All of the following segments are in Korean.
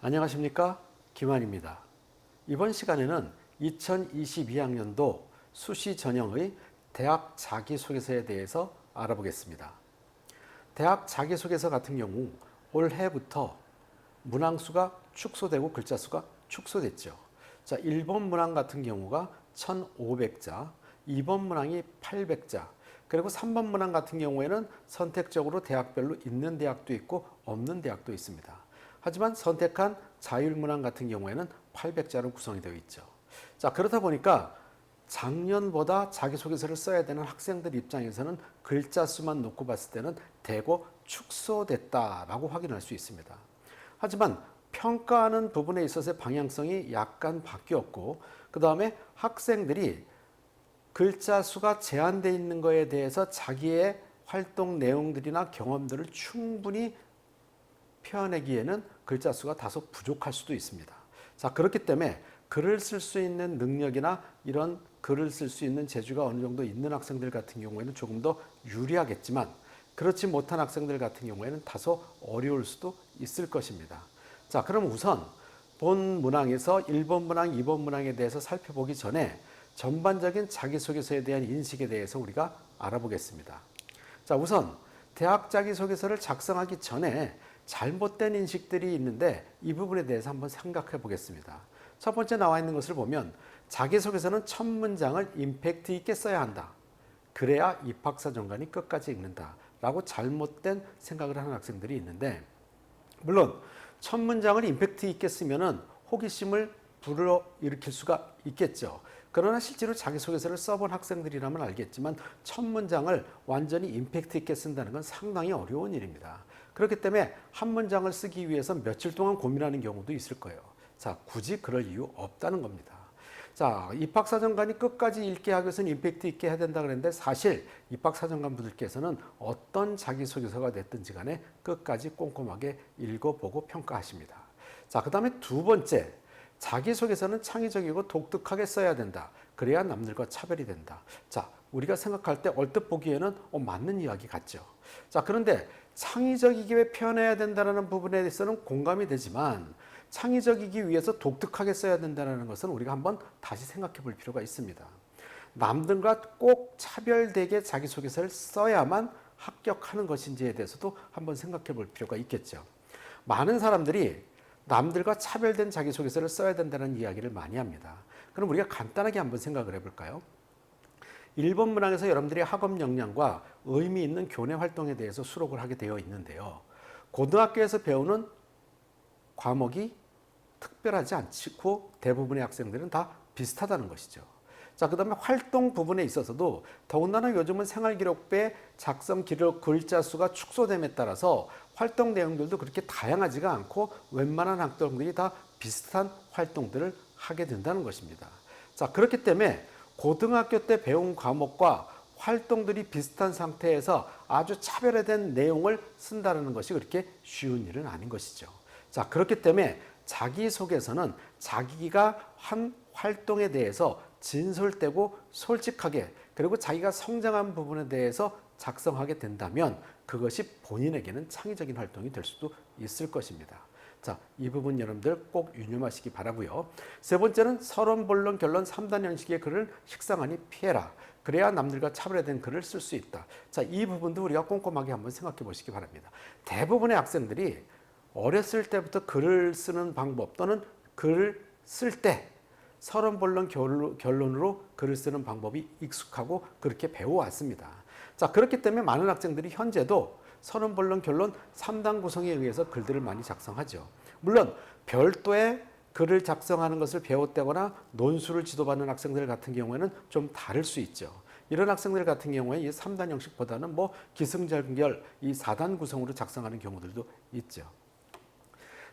안녕하십니까? 김환입니다. 이번 시간에는 2022학년도 수시 전형의 대학 자기소개서에 대해서 알아보겠습니다. 대학 자기소개서 같은 경우 올해부터 문항수가 축소되고 글자 수가 축소됐죠. 자, 1번 문항 같은 경우가 1,500자, 2번 문항이 800자, 그리고 3번 문항 같은 경우에는 선택적으로 대학별로 있는 대학도 있고 없는 대학도 있습니다. 하지만 선택한 자율문항 같은 경우에는 800자로 구성이 되어 있죠. 자, 그러다 보니까 작년보다 자기소개서를 써야 되는 학생들 입장에서는 글자 수만 놓고 봤을 때는 대거 축소됐다라고 확인할 수 있습니다. 하지만 평가하는 부분에 있어서의 방향성이 약간 바뀌었고, 그 다음에 학생들이 글자 수가 제한되어 있는 것에 대해서 자기의 활동 내용들이나 경험들을 충분히 표현하기에는 글자 수가 다소 부족할 수도 있습니다. 자, 그렇기 때문에 글을 쓸 수 있는 능력이나 이런 글을 쓸 수 있는 재주가 어느 정도 있는 학생들 같은 경우에는 조금 더 유리하겠지만, 그렇지 못한 학생들 같은 경우에는 다소 어려울 수도 있을 것입니다. 자, 그럼 우선 본 문항에서 1번 문항, 2번 문항에 대해서 살펴보기 전에 전반적인 자기소개서에 대한 인식에 대해서 우리가 알아보겠습니다. 자, 우선 대학 자기소개서를 작성하기 전에 잘못된 인식들이 있는데 이 부분에 대해서 한번 생각해 보겠습니다. 첫 번째 나와 있는 것을 보면 자기소개서는 첫 문장을 임팩트 있게 써야 한다. 그래야 입학사정관이 끝까지 읽는다. 라고 잘못된 생각을 하는 학생들이 있는데, 물론 첫 문장을 임팩트 있게 쓰면은 호기심을 불러일으킬 수가 있겠죠. 그러나 실제로 자기소개서를 써본 학생들이라면 알겠지만 첫 문장을 완전히 임팩트 있게 쓴다는 건 상당히 어려운 일입니다. 그렇기 때문에 한 문장을 쓰기 위해서 며칠 동안 고민하는 경우도 있을 거예요. 자, 굳이 그럴 이유 없다는 겁니다. 자, 입학사정관이 끝까지 읽게 하기 위해서는 임팩트 있게 해야 된다 그랬는데, 사실 입학사정관 분들께서는 어떤 자기소개서가 됐든지 간에 끝까지 꼼꼼하게 읽어보고 평가하십니다. 자, 그 다음에 두 번째, 자기소개서는 창의적이고 독특하게 써야 된다. 그래야 남들과 차별이 된다. 자, 우리가 생각할 때 얼뜻 보기에는 맞는 이야기 같죠. 자, 그런데 창의적이게 표현해야 된다는 부분에 대해서는 공감이 되지만, 창의적이기 위해서 독특하게 써야 된다는 것은 우리가 한번 다시 생각해 볼 필요가 있습니다. 남들과 꼭 차별되게 자기소개서를 써야만 합격하는 것인지에 대해서도 한번 생각해 볼 필요가 있겠죠. 많은 사람들이 남들과 차별된 자기소개서를 써야 된다는 이야기를 많이 합니다. 그럼 우리가 간단하게 한번 생각을 해볼까요? 1번 문항에서 여러분들이 학업 역량과 의미 있는 교내 활동에 대해서 수록을 하게 되어 있는데요. 고등학교에서 배우는 과목이 특별하지 않고 대부분의 학생들은 다 비슷하다는 것이죠. 자, 그 다음에 활동 부분에 있어서도 더군다나 요즘은 생활기록부의 작성 기록 글자 수가 축소됨에 따라서 활동 내용들도 그렇게 다양하지가 않고 웬만한 학생들이 다 비슷한 활동들을 하게 된다는 것입니다. 자, 그렇기 때문에 고등학교 때 배운 과목과 활동들이 비슷한 상태에서 아주 차별화된 내용을 쓴다는 것이 그렇게 쉬운 일은 아닌 것이죠. 자, 그렇기 때문에 자기소개서는 자기가 한 활동에 대해서 진솔되고 솔직하게, 그리고 자기가 성장한 부분에 대해서 작성하게 된다면 그것이 본인에게는 창의적인 활동이 될 수도 있을 것입니다. 자, 이 부분 여러분들 꼭 유념하시기 바라고요. 세 번째는 서론, 본론, 결론 3단 형식의 글을 식상하니 피해라. 그래야 남들과 차별화된 글을 쓸 수 있다. 자, 이 부분도 우리가 꼼꼼하게 한번 생각해 보시기 바랍니다. 대부분의 학생들이 어렸을 때부터 글을 쓰는 방법 또는 글을 쓸 때 서론, 본론, 결론으로 글을 쓰는 방법이 익숙하고 그렇게 배워왔습니다. 자, 그렇기 때문에 많은 학생들이 현재도 서론, 본론, 결론 3단 구성에 의해서 글들을 많이 작성하죠. 물론 별도의 글을 작성하는 것을 배웠다거나 논술을 지도받는 학생들 같은 경우에는 좀 다를 수 있죠. 이런 학생들 같은 경우에 이 3단 형식보다는 기승전결 이 4단 구성으로 작성하는 경우들도 있죠.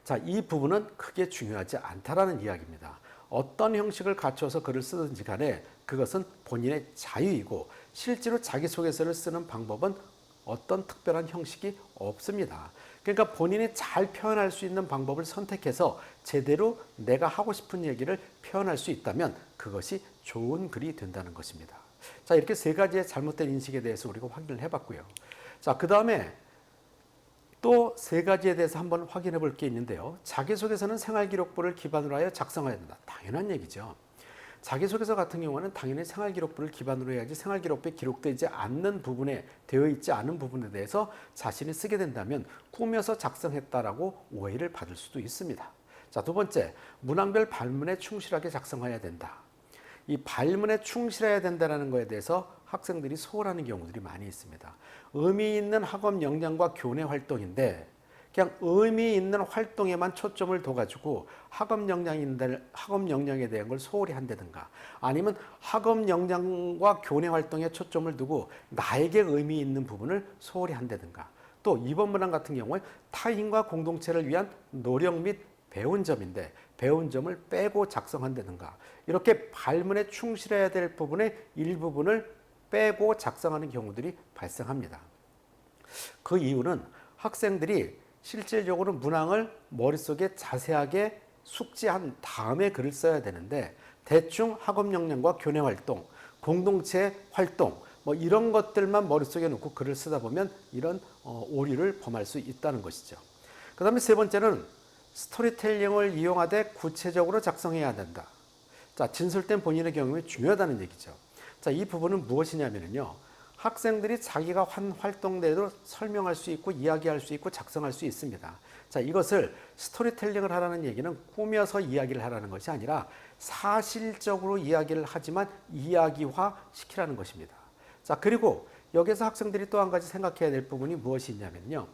자, 이 부분은 크게 중요하지 않다라는 이야기입니다. 어떤 형식을 갖춰서 글을 쓰든지 간에 그것은 본인의 자유이고, 실제로 자기소개서를 쓰는 방법은 어떤 특별한 형식이 없습니다. 그러니까 본인이 잘 표현할 수 있는 방법을 선택해서 제대로 내가 하고 싶은 얘기를 표현할 수 있다면 그것이 좋은 글이 된다는 것입니다. 자, 이렇게 세 가지의 잘못된 인식에 대해서 우리가 확인을 해봤고요. 자, 그 다음에 또 세 가지에 대해서 한번 확인해 볼 게 있는데요. 자기소개서는 생활기록부를 기반으로 하여 작성해야 된다. 당연한 얘기죠. 자기소개서 같은 경우는 당연히 생활기록부를 기반으로 해야지 생활기록부에 기록되지 않는 부분에 되어 있지 않은 부분에 대해서 자신이 쓰게 된다면 꾸며서 작성했다라고 오해를 받을 수도 있습니다. 자, 두 번째, 문항별 발문에 충실하게 작성해야 된다. 이 발문에 충실해야 된다는 거에 대해서 학생들이 소홀하는 경우들이 많이 있습니다. 의미 있는 학업 역량과 교내 활동인데 그냥 의미 있는 활동에만 초점을 둬가지고 학업 역량에 대한 걸 소홀히 한다든가 아니면 학업 역량과 교내 활동에 초점을 두고 나에게 의미 있는 부분을 소홀히 한다든가 또 2번 문항 같은 경우에 타인과 공동체를 위한 노력 및 배운 점인데 배운 점을 빼고 작성한다든가 이렇게 발문에 충실해야 될 부분의 일부분을 빼고 작성하는 경우들이 발생합니다. 그 이유는 학생들이 실질적으로 문항을 머릿속에 자세하게 숙지한 다음에 글을 써야 되는데 대충 학업 역량과 교내 활동, 공동체 활동 뭐 이런 것들만 머릿속에 놓고 글을 쓰다 보면 이런 오류를 범할 수 있다는 것이죠. 그 다음에 세 번째는 스토리텔링을 이용하되 구체적으로 작성해야 된다. 자, 진술된 본인의 경험이 중요하다는 얘기죠. 자, 이 부분은 무엇이냐면요. 학생들이 자기가 한 활동대로 설명할 수 있고 이야기할 수 있고 작성할 수 있습니다. 자, 이것을 스토리텔링을 하라는 얘기는 꾸며서 이야기를 하라는 것이 아니라 사실적으로 이야기를 하지만 이야기화 시키라는 것입니다. 자, 그리고 여기서 학생들이 또 한 가지 생각해야 될 부분이 무엇이 있냐면요.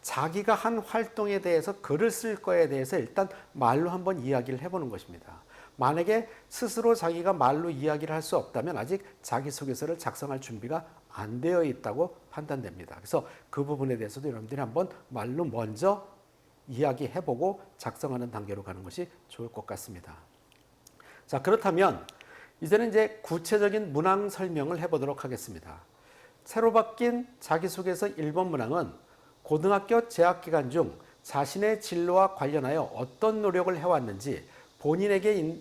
자기가 한 활동에 대해서 글을 쓸 거에 대해서 일단 말로 한번 이야기를 해보는 것입니다. 만약에 스스로 자기가 말로 이야기를 할 수 없다면 아직 자기소개서를 작성할 준비가 안 되어 있다고 판단됩니다. 그래서 그 부분에 대해서도 여러분들이 한번 말로 먼저 이야기해보고 작성하는 단계로 가는 것이 좋을 것 같습니다. 자, 그렇다면 이제는 이제 구체적인 문항 설명을 해보도록 하겠습니다. 새로 바뀐 자기소개서 1번 문항은 고등학교 재학기간 중 자신의 진로와 관련하여 어떤 노력을 해왔는지 본인에게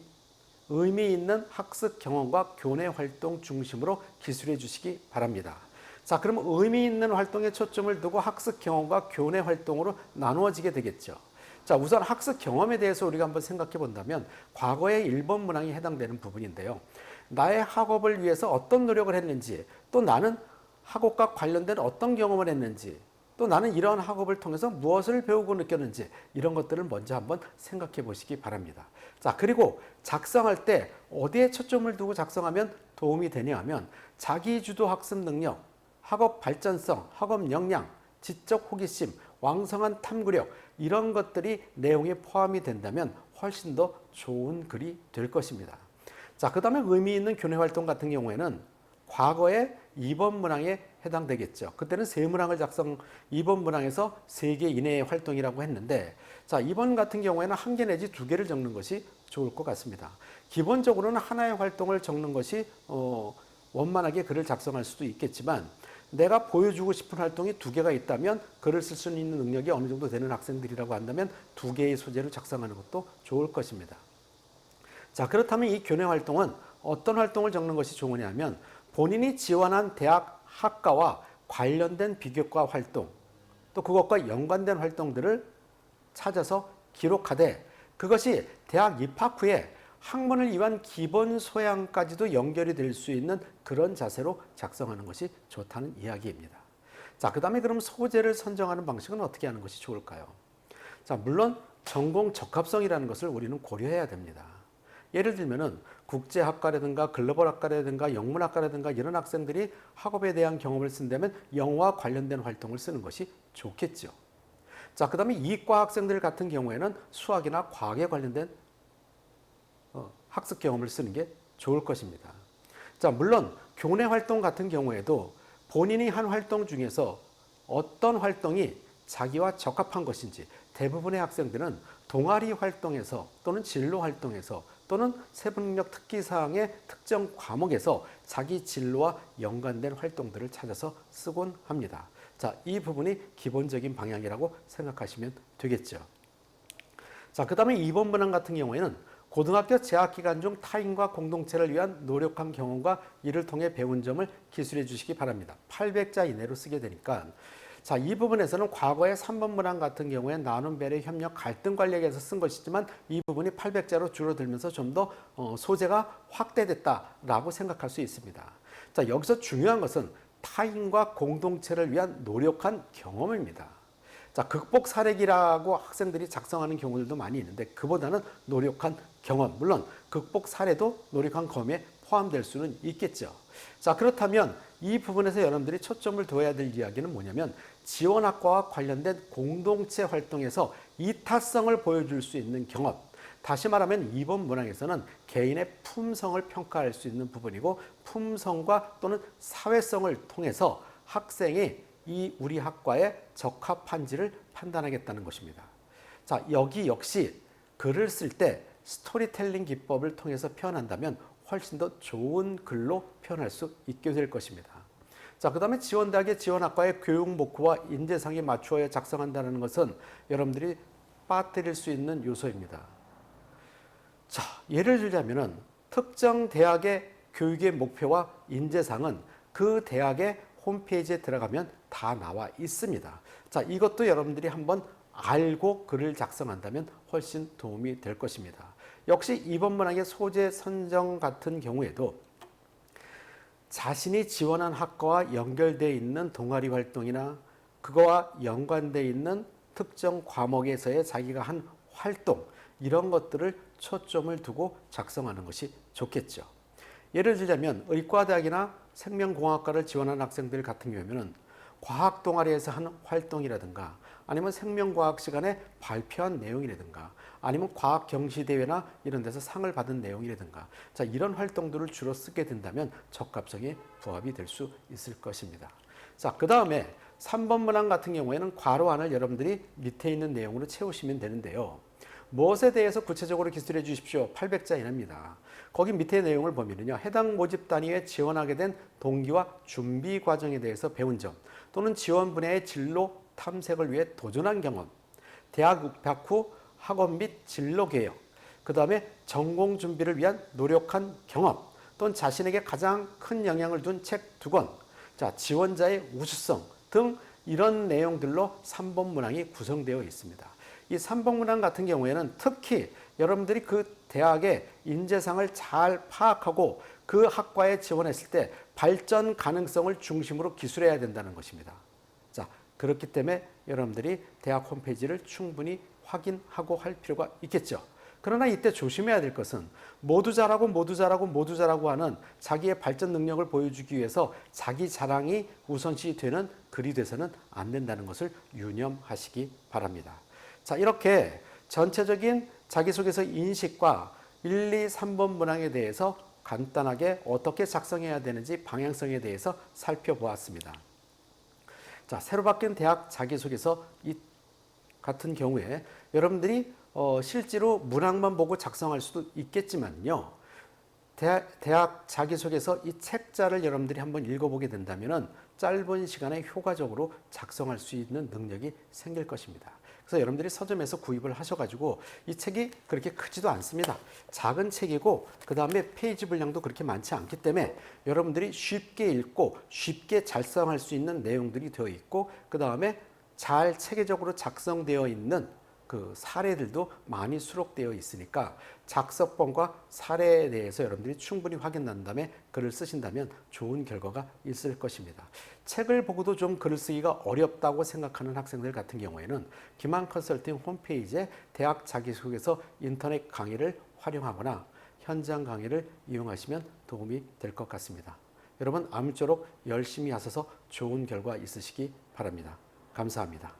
의미 있는 학습 경험과 교내 활동 중심으로 기술해 주시기 바랍니다. 자, 그러면 의미 있는 활동에 초점을 두고 학습 경험과 교내 활동으로 나누어지게 되겠죠. 자, 우선 학습 경험에 대해서 우리가 한번 생각해 본다면 과거의 1번 문항이 해당되는 부분인데요. 나의 학업을 위해서 어떤 노력을 했는지 또 나는 학업과 관련된 어떤 경험을 했는지 또 나는 이러한 학업을 통해서 무엇을 배우고 느꼈는지 이런 것들을 먼저 한번 생각해 보시기 바랍니다. 자, 그리고 작성할 때 어디에 초점을 두고 작성하면 도움이 되냐 하면 자기주도 학습 능력, 학업 발전성, 학업 역량, 지적 호기심, 왕성한 탐구력 이런 것들이 내용에 포함이 된다면 훨씬 더 좋은 글이 될 것입니다. 자, 그 다음에 의미 있는 교내 활동 같은 경우에는 과거의 2번 문항에 해당되겠죠. 그때는 세 문항을 2번 문항에서 3개 이내의 활동이라고 했는데 자, 2번 같은 경우에는 1개 내지 2개를 적는 것이 좋을 것 같습니다. 기본적으로는 하나의 활동을 적는 것이 원만하게 글을 작성할 수도 있겠지만 내가 보여주고 싶은 활동이 2개가 있다면 글을 쓸 수 있는 능력이 어느 정도 되는 학생들이라고 한다면 2개의 소재로 작성하는 것도 좋을 것입니다. 자, 그렇다면 이 교내 활동은 어떤 활동을 적는 것이 좋으냐면 본인이 지원한 대학 학과와 관련된 비교과 활동 또 그것과 연관된 활동들을 찾아서 기록하되 그것이 대학 입학 후에 학문을 위한 기본 소양까지도 연결이 될 수 있는 그런 자세로 작성하는 것이 좋다는 이야기입니다. 자, 그 다음에 그럼 소재를 선정하는 방식은 어떻게 하는 것이 좋을까요? 자, 물론 전공 적합성이라는 것을 우리는 고려해야 됩니다. 예를 들면은 국제학과라든가 글로벌학과라든가 영문학과라든가 이런 학생들이 학업에 대한 경험을 쓴다면 영어와 관련된 활동을 쓰는 것이 좋겠죠. 자, 그 다음에 이과 학생들 같은 경우에는 수학이나 과학에 관련된 학습 경험을 쓰는 게 좋을 것입니다. 자, 물론 교내 활동 같은 경우에도 본인이 한 활동 중에서 어떤 활동이 자기와 적합한 것인지 대부분의 학생들은 동아리 활동에서 또는 진로 활동에서 또는 세부능력 특기사항의 특정 과목에서 자기 진로와 연관된 활동들을 찾아서 쓰곤 합니다. 자, 이 부분이 기본적인 방향이라고 생각하시면 되겠죠. 자, 그 다음에 2번 문항 같은 경우에는 고등학교 재학기간 중 타인과 공동체를 위한 노력한 경험과 이를 통해 배운 점을 기술해 주시기 바랍니다. 800자 이내로 쓰게 되니까 자, 이 부분에서는 과거에 3번 문항 같은 경우에 나눔, 배려, 협력, 갈등 관리에 대해서 쓴 것이지만 이 부분이 800자로 줄어들면서 좀 더 소재가 확대됐다라고 생각할 수 있습니다. 자, 여기서 중요한 것은 타인과 공동체를 위한 노력한 경험입니다. 자, 극복 사례기라고 학생들이 작성하는 경우들도 많이 있는데 그보다는 노력한 경험, 물론 극복 사례도 노력한 경험에 포함될 수는 있겠죠. 자, 그렇다면 이 부분에서 여러분들이 초점을 둬야 될 이야기는 뭐냐면 지원학과와 관련된 공동체 활동에서 이타성을 보여줄 수 있는 경험. 다시 말하면 이번 문항에서는 개인의 품성을 평가할 수 있는 부분이고 품성과 또는 사회성을 통해서 학생이 이 우리 학과에 적합한지를 판단하겠다는 것입니다. 자, 여기 역시 글을 쓸 때 스토리텔링 기법을 통해서 표현한다면 훨씬 더 좋은 글로 표현할 수 있게 될 것입니다. 자, 그 다음에 지원대학의 지원학과의 교육 목표와 인재상에 맞추어 작성한다는 것은 여러분들이 빠뜨릴 수 있는 요소입니다. 자, 예를 들자면은 특정 대학의 교육의 목표와 인재상은 그 대학의 홈페이지에 들어가면 다 나와 있습니다. 자, 이것도 여러분들이 한번 알고 글을 작성한다면 훨씬 도움이 될 것입니다. 역시 이번 문항의 소재 선정 같은 경우에도 자신이 지원한 학과와 연결되어 있는 동아리 활동이나 그거와 연관되어 있는 특정 과목에서의 자기가 한 활동 이런 것들을 초점을 두고 작성하는 것이 좋겠죠. 예를 들자면 의과대학이나 생명공학과를 지원한 학생들 같은 경우에는 과학 동아리에서 한 활동이라든가 아니면 생명과학 시간에 발표한 내용이라든가 아니면 과학 경시대회나 이런 데서 상을 받은 내용이라든가 자, 이런 활동들을 주로 쓰게 된다면 적합성에 부합이 될 수 있을 것입니다. 자, 그 다음에 3번 문항 같은 경우에는 괄호 안을 여러분들이 밑에 있는 내용으로 채우시면 되는데요. 무엇에 대해서 구체적으로 기술해 주십시오. 800자 이내입니다. 거기 밑에 내용을 보면요. 해당 모집 단위에 지원하게 된 동기와 준비 과정에 대해서 배운 점 또는 지원 분야의 진로 탐색을 위해 도전한 경험, 대학 입학 후 학원 및 진로 개혁, 그 다음에 전공 준비를 위한 노력한 경험 또는 자신에게 가장 큰 영향을 둔 책 2권, 자, 지원자의 우수성 등 이런 내용들로 3번 문항이 구성되어 있습니다. 이 3번 문항 같은 경우에는 특히 여러분들이 그 대학의 인재상을 잘 파악하고 그 학과에 지원했을 때 발전 가능성을 중심으로 기술해야 된다는 것입니다. 자, 그렇기 때문에 여러분들이 대학 홈페이지를 충분히 확인하고 할 필요가 있겠죠. 그러나 이때 조심해야 될 것은 모두 잘하고 모두 잘하고 모두 잘하고 하는 자기의 발전 능력을 보여주기 위해서 자기 자랑이 우선시 되는 글이 돼서는 안 된다는 것을 유념하시기 바랍니다. 자, 이렇게 전체적인 자기소개서 인식과 1, 2, 3번 문항에 대해서 간단하게 어떻게 작성해야 되는지 방향성에 대해서 살펴보았습니다. 자, 새로 바뀐 대학 자기소개서 이 같은 경우에 여러분들이 실제로 문항만 보고 작성할 수도 있겠지만요. 대학 자기소개서 이 책자를 여러분들이 한번 읽어보게 된다면 짧은 시간에 효과적으로 작성할 수 있는 능력이 생길 것입니다. 그래서 여러분들이 서점에서 구입을 하셔가지고 이 책이 그렇게 크지도 않습니다. 작은 책이고 그 다음에 페이지 분량도 그렇게 많지 않기 때문에 여러분들이 쉽게 읽고 쉽게 작성할 수 있는 내용들이 되어 있고 그 다음에 잘 체계적으로 작성되어 있는 그 사례들도 많이 수록되어 있으니까 작성법과 사례에 대해서 여러분들이 충분히 확인한 다음에 글을 쓰신다면 좋은 결과가 있을 것입니다. 책을 보고도 좀 글을 쓰기가 어렵다고 생각하는 학생들 같은 경우에는 김한 컨설팅 홈페이지에 대학 자기소개서 인터넷 강의를 활용하거나 현장 강의를 이용하시면 도움이 될 것 같습니다. 여러분 아무쪼록 열심히 하셔서 좋은 결과 있으시기 바랍니다. 감사합니다.